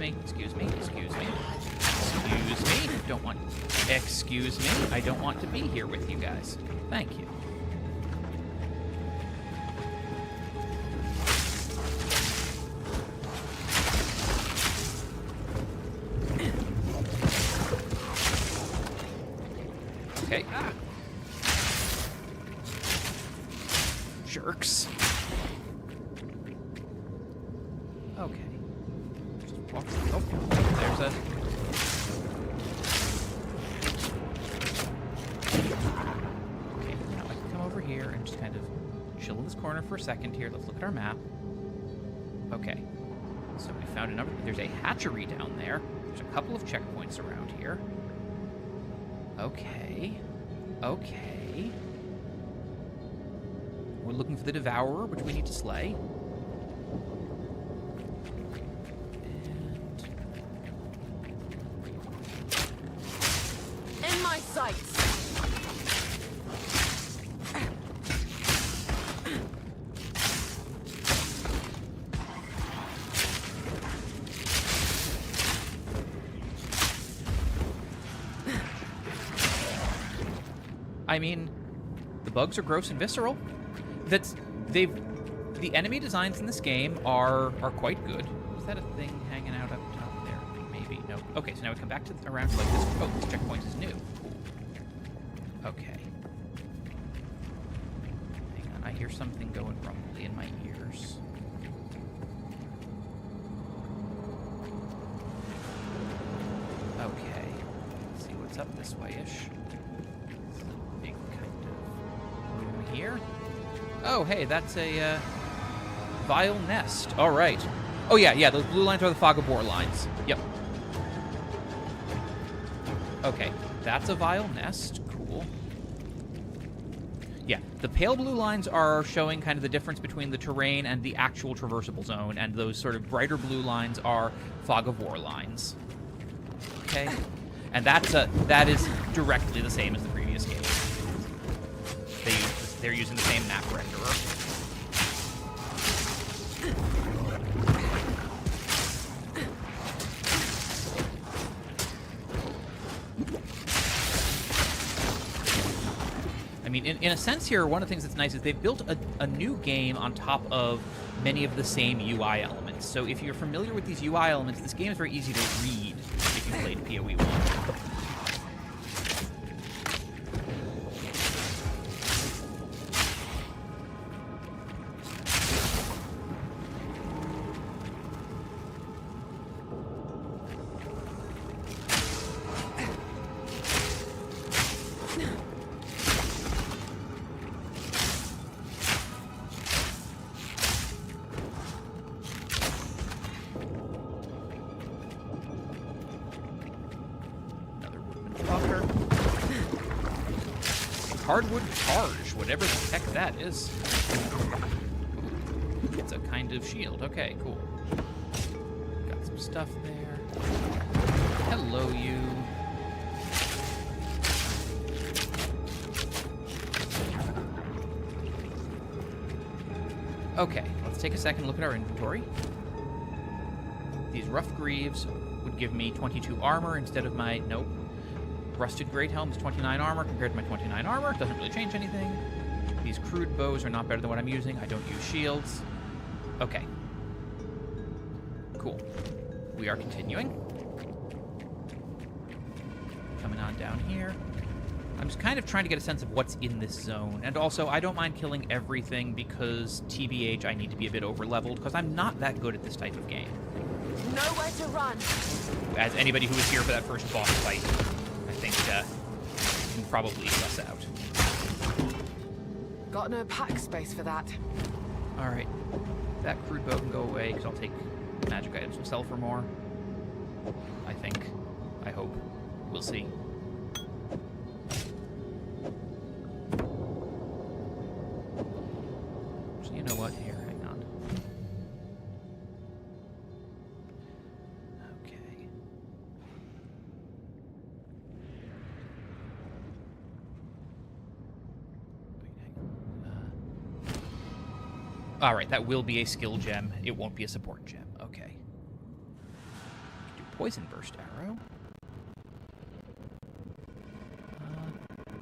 me. Excuse me. Excuse me. Excuse me. Don't want... Excuse me. I don't want to be here with you guys. Thank you. Okay. Ah. Jerks. Okay. Just walk. Oh, there's a... Okay, now I can come over here and just kind of chill in this corner for a second here. Let's look at our map. Okay. So we found a number... There's a hatchery down there. There's a couple of checkpoints around here. Okay. Okay. We're looking for the Devourer, which we need to slay. In my sights. I mean, the bugs are gross and visceral. The enemy designs in this game are quite good. Is that a thing hanging out up top there? Maybe. No. Okay, so now we come back to around like this. Oh, this checkpoint is new. Cool. Okay. Hang on, I hear something going rumbly in my ears. Okay. Let's see what's up this way-ish. Big kind of room here. Oh, hey, that's a vile nest. All right. Oh, yeah, those blue lines are the Fog of War lines. Yep. Okay, that's a vile nest. Cool. Yeah, the pale blue lines are showing kind of the difference between the terrain and the actual traversable zone, and those sort of brighter blue lines are Fog of War lines. Okay? And that is directly the same as the previous game. They're using the same map renderer. I mean, in a sense here, one of the things that's nice is they've built a new game on top of many of the same UI elements. So if you're familiar with these UI elements, this game is very easy to read if you played PoE 1. Hardwood charge, whatever the heck that is. It's a kind of shield. Okay, cool. Got some stuff there. Hello, you. Okay, let's take a second and look at our inventory. These rough greaves would give me 22 armor instead of my... Nope. Rusted Great Helm is 29 armor compared to my 29 armor. It doesn't really change anything. These crude bows are not better than what I'm using. I don't use shields. Okay. Cool. We are continuing. Coming on down here. I'm just kind of trying to get a sense of what's in this zone. And also, I don't mind killing everything because, TBH, I need to be a bit over-leveled because I'm not that good at this type of game. Nowhere to run. As anybody who was here for that first boss fight, I think can probably suss out. Got no pack space for that. All right, that crude bow can go away because I'll take magic items and sell for more. I think. I hope. We'll see. So you know what? Here, hang on. Alright, that will be a skill gem. It won't be a support gem. Okay. poison burst arrow.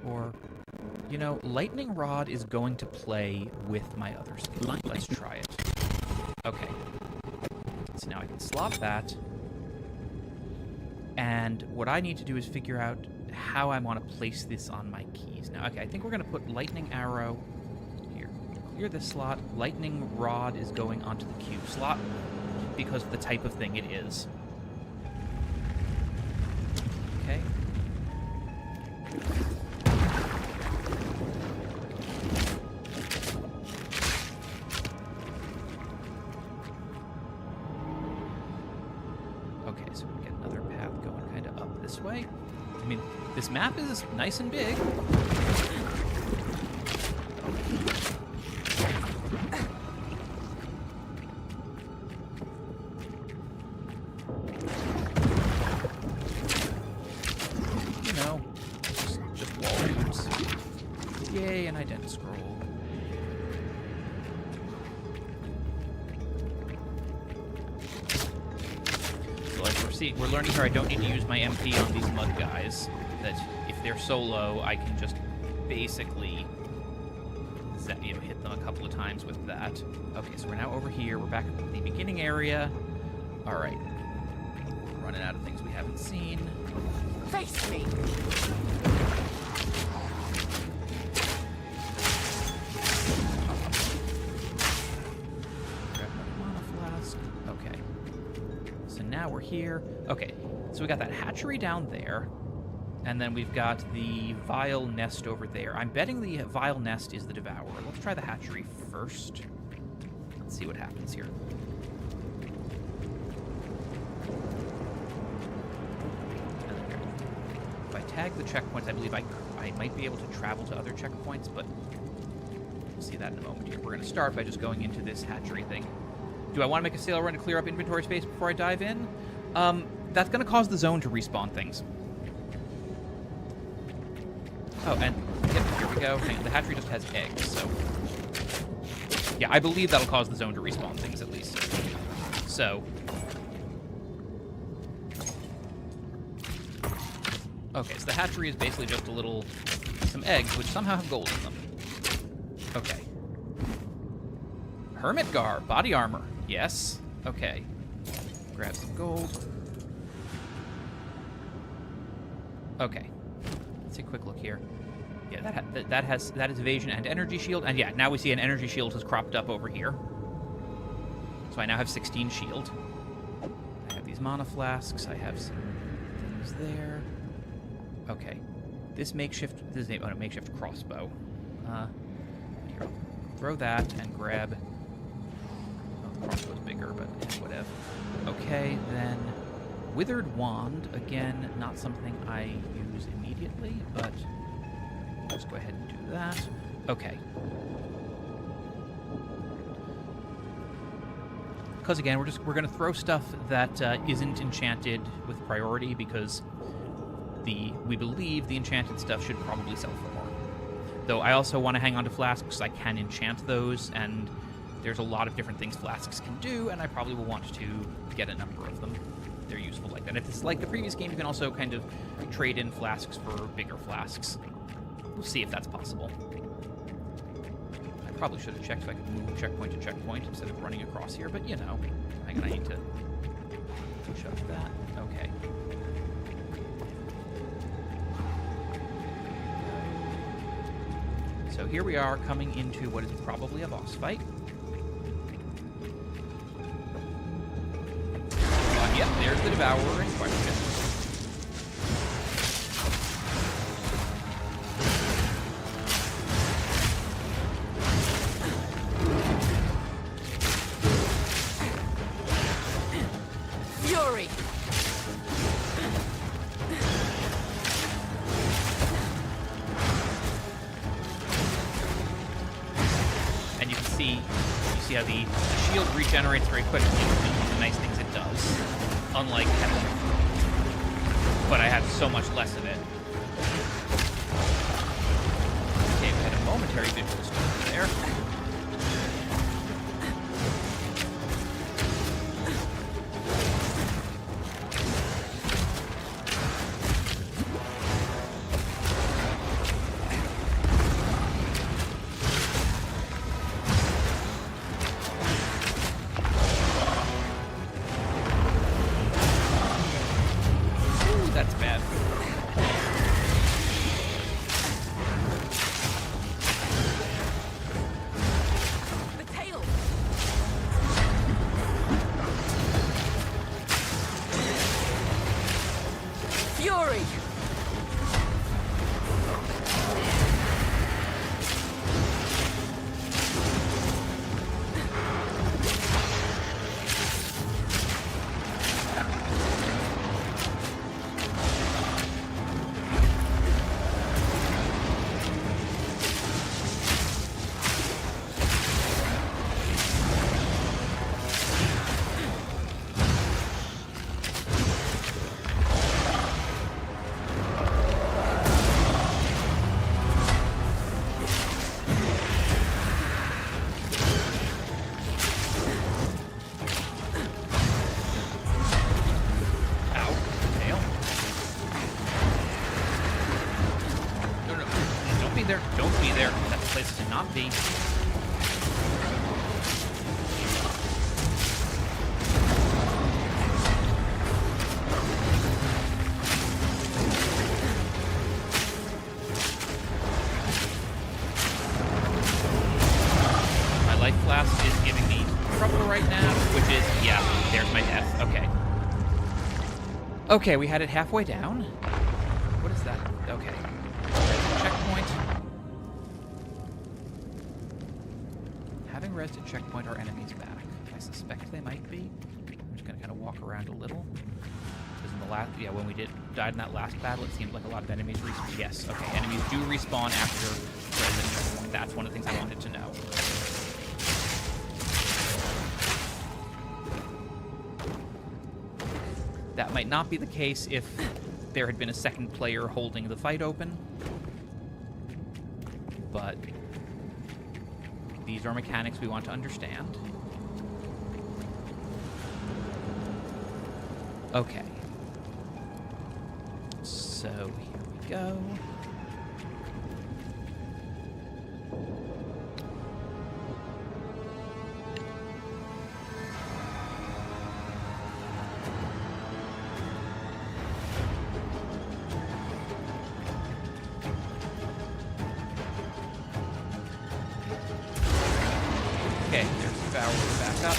Or, you know, lightning rod is going to play with my other skill. Let's try it. Okay. So now I can slot that. And what I need to do is figure out how I want to place this on my keys. Now, okay, I think we're going to put lightning arrow here. Clear this slot. Lightning rod is going onto the Q slot because of the type of thing it is. Okay. Okay, so we get another path going kind of up this way. I mean, this map is nice and big. You know, just wall roots. Yay, an ident scroll. We're learning here I don't need to use my MP on these mud guys. That if they're solo, I can just basically hit them a couple of times with that. Okay, so we're now over here. We're back at the beginning area. All right. We're running out of things we haven't seen. Face me. Grab another mana flask. Okay. So now we're here. Okay, so we got that hatchery down there, and then we've got the vile nest over there. I'm betting the vile nest is the devourer. Let's try the hatchery first. Let's see what happens here. If I tag the checkpoints, I believe I might be able to travel to other checkpoints, but we'll see that in a moment here. We're going to start by just going into this hatchery thing. Do I want to make a sail run to clear up inventory space before I dive in? That's going to cause the zone to respawn things. Oh, and yep, here we go. Hang on, the hatchery just has eggs, so... Yeah, I believe that'll cause the zone to respawn things, at least. So... Okay, so the hatchery is basically just some eggs, which somehow have gold in them. Okay. Hermit Gar, body armor. Yes. Okay. Grab some gold. Okay. Let's take a quick look here. Yeah, that is evasion and energy shield, and yeah, now we see an energy shield has cropped up over here. So I now have 16 shield. I have these mana flasks. I have some things there. Okay. This makeshift crossbow. Here, I'll throw that and grab. Oh, the crossbow's bigger, but whatever. Okay, then withered wand. Again, not something I use immediately, but let's go ahead and do that. Okay. Because again, we're going to throw stuff that isn't enchanted with priority because we believe the enchanted stuff should probably sell for more. Though I also want to hang on to flasks because I can enchant those, and there's a lot of different things flasks can do, and I probably will want to get a number of them. They're useful like that. If it's like the previous game, you can also kind of trade in flasks for bigger flasks. We'll see if that's possible. I probably should have checked if I could move checkpoint to checkpoint instead of running across here, but you know, I need to shove that. Okay. So here we are coming into what is probably a boss fight. Yep, there's the Devourer in question. Fury! And you can see how the shield regenerates very quickly. The nice things it does. Unlike heaven. But I have so much less of it. Okay, we had a momentary visual storm there. not be. My life flask is giving me trouble right now, which is, yeah, there's my death. Okay. Okay, we had it halfway down. What is that? Okay. Checkpoint. Having resed at checkpoint, our enemies back. I suspect they might be. I'm just gonna kind of walk around a little. Because in the last, yeah, when we died in that last battle, it seemed like a lot of enemies respawn. Yes, okay, enemies do respawn after res at checkpoint. That's one of the things I wanted to know. That might not be the case if there had been a second player holding the fight open. But these are mechanics we want to understand. Okay. So here we go. Okay, there's the barrel to back up.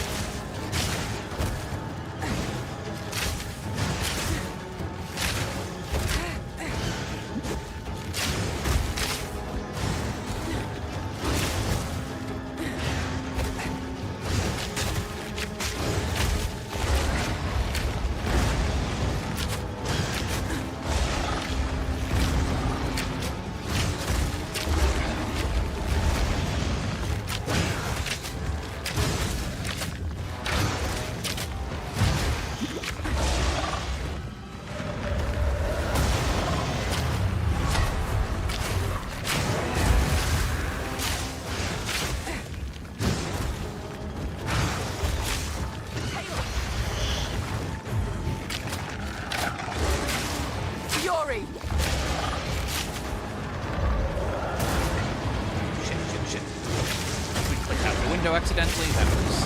Shit. We clicked out the window accidentally. That was...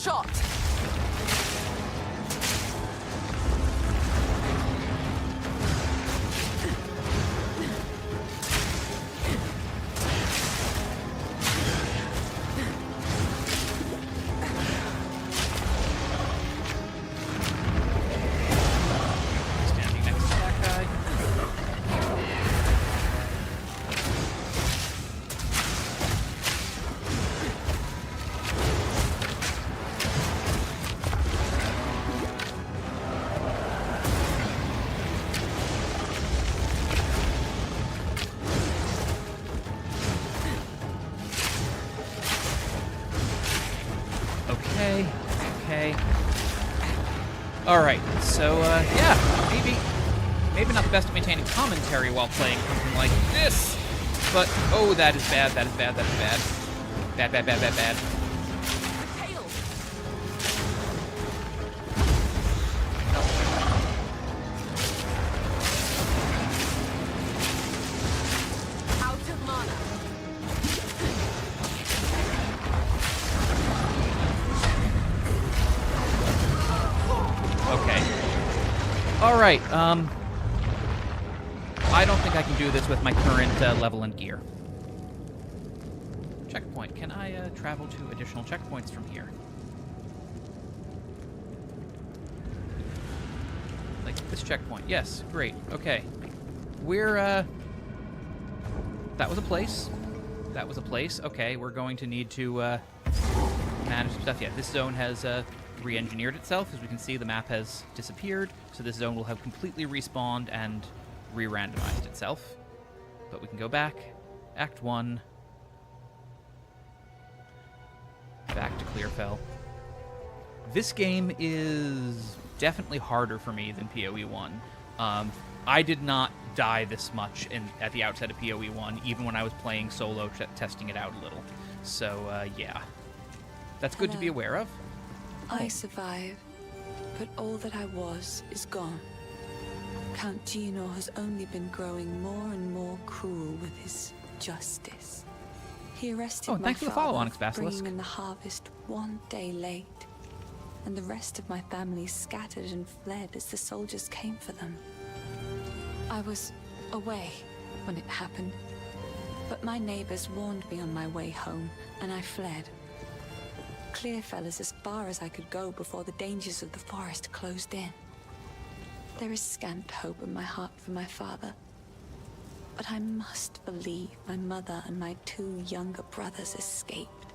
Shot. Standing next to that guy. Okay. All right. So, yeah, maybe not the best at maintaining commentary while playing something like this. But oh, that is bad. That is bad. That is bad. Bad. Out of mana. Okay. All right. I don't think I can do this with my current level and gear. Checkpoint. Can I travel to additional checkpoints from here? This checkpoint. Yes, great. Okay. We're, that was a place. That was a place. Okay, we're going to need to, manage some stuff. Yeah, this zone has, re-engineered itself. As we can see, the map has disappeared, so this zone will have completely respawned and re-randomized itself. But we can go back. Act 1. Back to Clearfell. This game is definitely harder for me than PoE 1. I did not die this much at the outset of PoE 1, even when I was playing solo, testing it out a little. So, yeah. That's good to be aware of. I survived, but all that I was is gone. Count Gino has only been growing more and more cruel with his justice. He arrested my thanks for the follow, father, Onyx Basilisk. bringing in the harvest one day late, and the rest of my family scattered and fled as the soldiers came for them. I was away when it happened, but my neighbors warned me on my way home, and I fled. Clearfell is as far as I could go before the dangers of the forest closed in. There is scant hope in my heart for my father, but I must believe my mother and my 2 younger brothers escaped,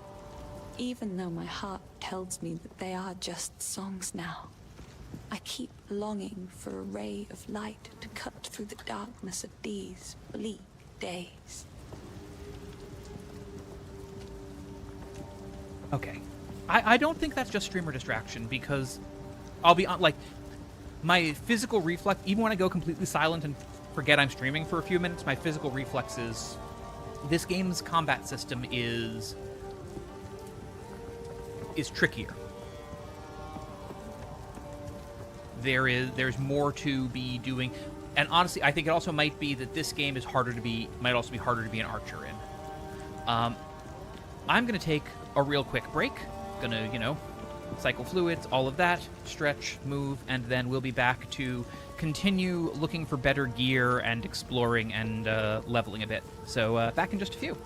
even though my heart tells me that they are just songs now. I keep longing for a ray of light to cut through the darkness of these bleak days. Okay. I don't think that's just streamer distraction, because I'll be like, my physical reflex, even when I go completely silent and forget I'm streaming for a few minutes, my physical reflex is, this game's combat system is trickier. There's more to be doing, and honestly, I think it also might be that this game is might also be harder to be an archer in. I'm gonna take a real quick break. Gonna, cycle fluids, all of that, stretch, move, and then we'll be back to continue looking for better gear and exploring and leveling a bit. So back in just a few.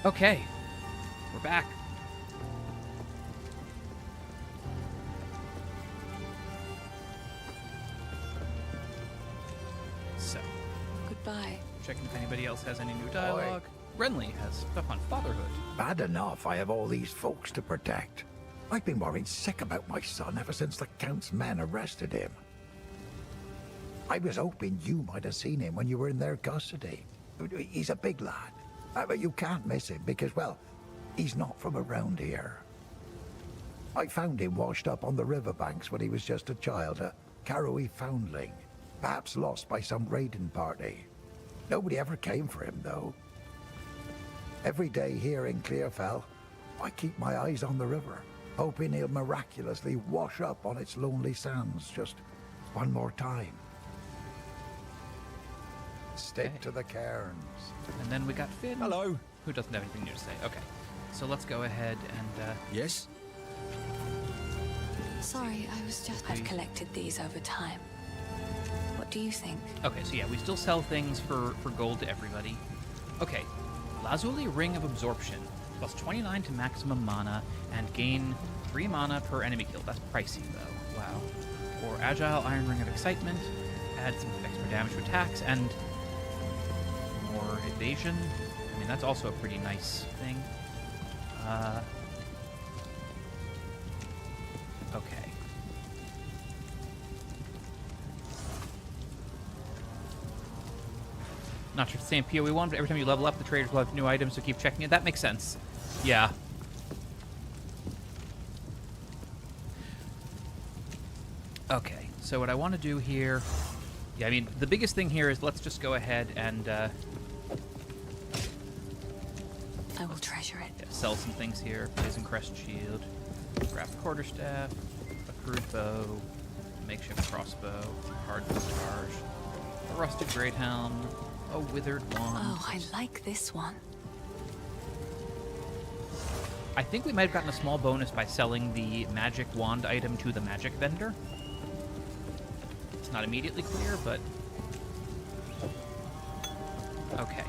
Okay. We're back. So, Goodbye. checking if anybody else has any new dialogue. Renly has stuff on fatherhood. Bad enough I have all these folks to protect. I've been worried sick about my son ever since the Count's men arrested him. I was hoping you might have seen him when you were in their custody. He's a big lad, but you can't miss him because, well, he's not from around here. I found him washed up on the riverbanks when he was just a child, a Karoi foundling, perhaps lost by some raiding party. Nobody ever came for him, though. Every day here in Clearfell, I keep my eyes on the river, hoping he'll miraculously wash up on its lonely sands just one more time. Stick Okay. to the cairns. And then we got Finn. Hello. Who doesn't have anything new to say. Okay. So let's go ahead and, Yes? Sorry, I was just... I've collected these over time. What do you think? okay, so yeah, we still sell things for gold to everybody. Okay. Lazuli Ring of Absorption. Plus 29 to maximum mana and gain 3 mana per enemy kill. That's pricey, though. Wow. Or Agile Iron Ring of Excitement. Add some extra damage to attacks and more evasion. I mean, that's also a pretty nice thing. Okay. Not sure if it's the same PoE1, but every time you level up, the traders will have new items, so keep checking it. That makes sense. Yeah. Okay, so what I want to do here... Yeah, I mean, the biggest thing here is let's just go ahead and I will treasure it. yeah, sell some things here. Blazing Crest Shield, Craft Quarterstaff, a crude bow, makeshift crossbow, hard charge, a rusted great helm, a withered wand. Oh, I like this one. I think we might have gotten a small bonus by selling the magic wand item to the magic vendor. It's not immediately clear, but... Okay.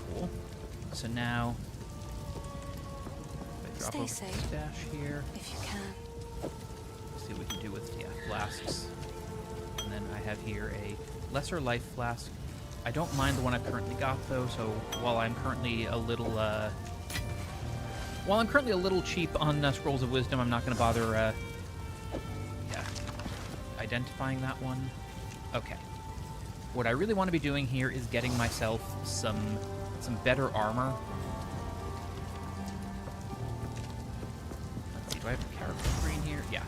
Cool. So now... if I drop Stay over safe. the stash here. If you can. See what we can do with, yeah, flasks. And then I have here a lesser life flask. I don't mind the one I've currently got, though, so while I'm currently a little, cheap on Scrolls of Wisdom, I'm not going to bother, identifying that one. Okay. What I really want to be doing here is getting myself some better armor. Let's see, do I have a character screen here? Yeah.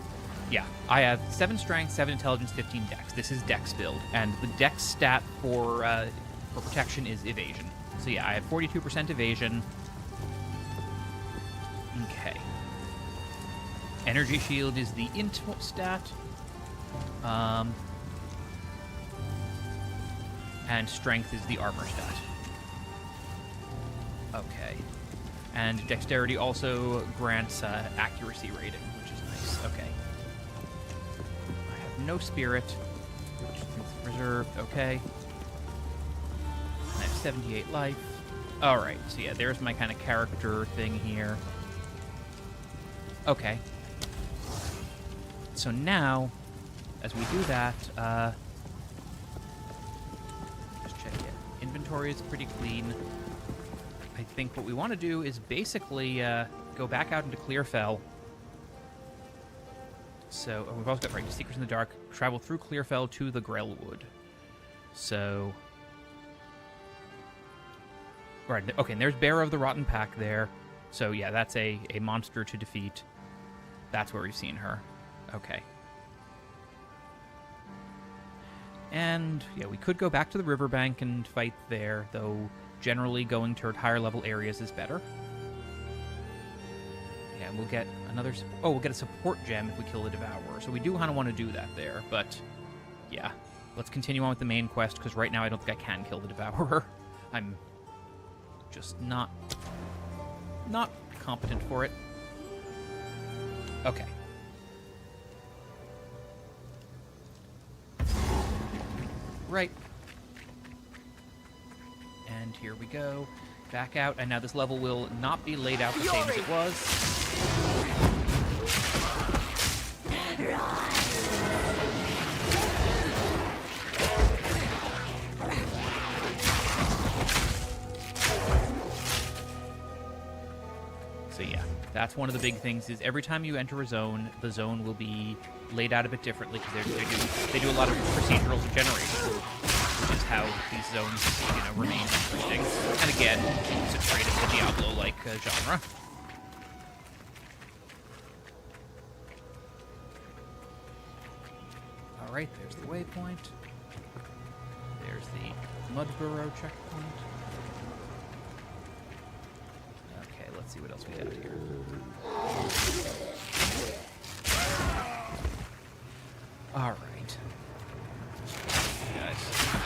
Yeah, I have 7 strength, 7 intelligence, 15 dex. This is dex build, and the dex stat for protection is evasion. So yeah, I have 42% evasion. Okay. Energy shield is the int stat. And strength is the armor stat. Okay. And dexterity also grants accuracy rating, which is nice. Okay. No spirit, which is reserved. Okay. I have 78 life. Alright, so yeah, there's my kind of character thing here. Okay. So now, as we do that, just check it. Inventory is pretty clean. I think what we want to do is basically go back out into Clearfell. So, we've also got, right, Secrets in the Dark, travel through Clearfell to the Grellwood. So... Right, okay, and there's Bearer of the Rotten Pack there. So, yeah, that's a monster to defeat. That's where we've seen her. Okay. And, yeah, we could go back to the riverbank and fight there, though generally going toward higher level areas is better. And we'll get another... Oh, we'll get a support gem if we kill the Devourer. So we do kind of want to do that there, but... Yeah. Let's continue on with the main quest, because right now I don't think I can kill the Devourer. I'm... just not competent for it. Okay. Right. And here we go. Back out, and now this level will not be laid out the same as it was. So yeah, that's one of the big things is every time you enter a zone, the zone will be laid out a bit differently because they do a lot of procedural generation, which is how these zones remain interesting. And again, it's a trait of the Diablo-like genre. All right, there's the waypoint. There's the Mud Burrow checkpoint. Okay, let's see what else we have here. All right. Guys.